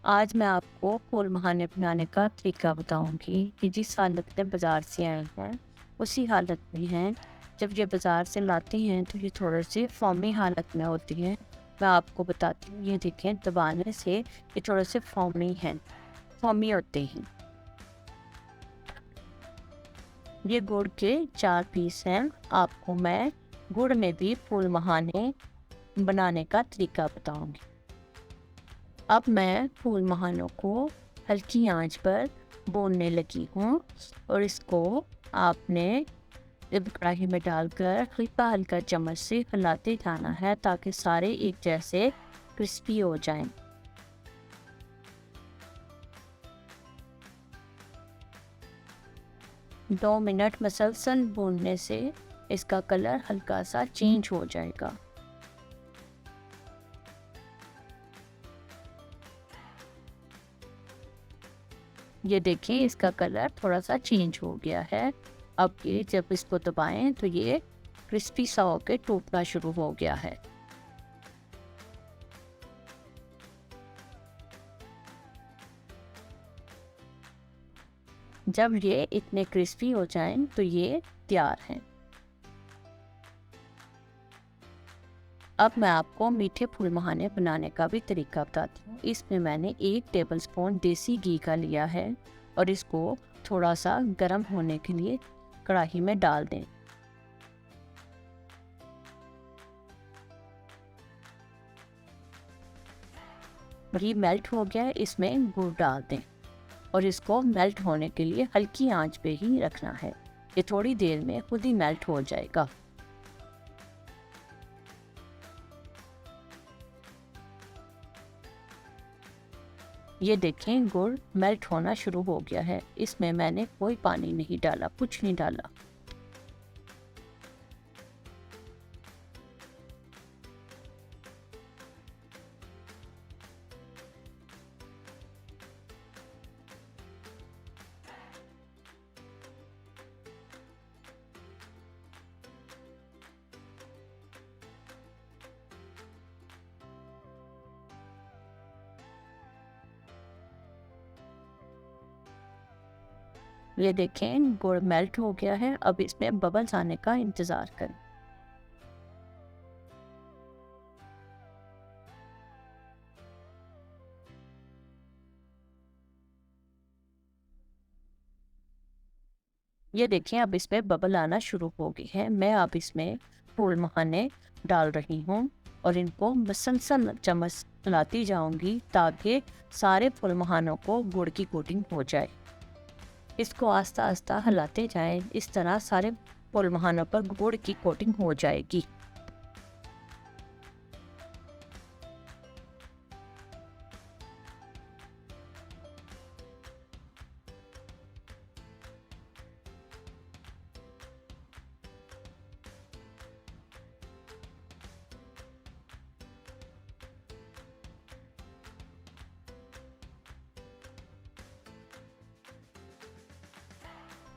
आज मैं आपको फूल मखाने बनाने का तरीका बताऊंगी कि जिस हालत में बाज़ार से आए हैं उसी हालत में हैं। जब ये बाज़ार से लाती हैं तो ये थोड़े से फॉमी हालत में होती हैं। मैं आपको बताती हूँ, ये देखें दबाने से ये थोड़े से फॉमी होते हैं। ये गुड़ के 4 पीस हैं। आपको मैं गुड़ में भी फूल मखाने बनाने का तरीका बताऊंगी। अब मैं फूल मखानों को हल्की आंच पर भूनने लगी हूँ और इसको आपने जब कढ़ाई में डालकर हल्का हल्का चम्मच से हिलाते जाना है ताकि सारे एक जैसे क्रिस्पी हो जाएं। दो मिनट मसलसल भूनने से इसका कलर हल्का सा चेंज हो जाएगा। ये देखें इसका कलर थोड़ा सा चेंज हो गया है। अब ये जब इसको दबाएं तो ये क्रिस्पी सा होकर टूटना शुरू हो गया है। जब ये इतने क्रिस्पी हो जाएं तो ये तैयार हैं। अब मैं आपको मीठे फूल मखाने बनाने का भी तरीका बताती हूँ। इसमें मैंने 1 टेबलस्पून देसी घी का लिया है और इसको थोड़ा सा गर्म होने के लिए कढ़ाई में डाल दें। घी मेल्ट हो गया है, इसमें गुड़ डाल दें और इसको मेल्ट होने के लिए हल्की आंच पे ही रखना है। ये थोड़ी देर में खुद ही मेल्ट हो जाएगा। ये देखें गुड़ मेल्ट होना शुरू हो गया है। इसमें मैंने कोई पानी नहीं डाला, कुछ नहीं डाला। ये देखें गुड़ मेल्ट हो गया है। अब इसमें बबल्स आने का इंतज़ार करें। ये देखें अब इसमें बबल आना शुरू हो गई है। मैं अब इसमें फूल मखाने डाल रही हूँ और इनको मसलसल चम्मच चलाती जाऊंगी ताकि सारे फूल मखानों को गुड़ की कोटिंग हो जाए। इसको आस्ता आस्ता हिलाते जाएं, इस तरह सारे फूल मखानों पर गुड़ की कोटिंग हो जाएगी।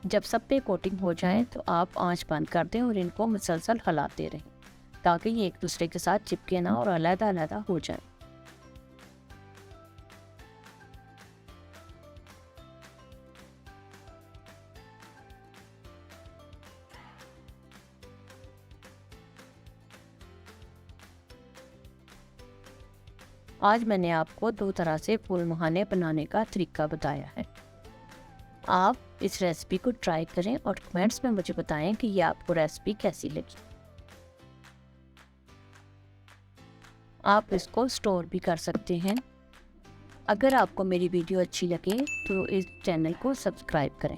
जब सब पे कोटिंग हो जाए तो आप आंच बंद कर दें और इनको मुसलसल हिलाते रहें ताकि ये एक दूसरे के साथ चिपके ना और अलग-अलग हो जाए। आज मैंने आपको 2 तरह से फूल मखाने बनाने का तरीका बताया है। आप इस रेसिपी को ट्राई करें और कमेंट्स में मुझे बताएं कि ये आपको रेसिपी कैसी लगी। आप इसको स्टोर भी कर सकते हैं। अगर आपको मेरी वीडियो अच्छी लगे तो इस चैनल को सब्सक्राइब करें।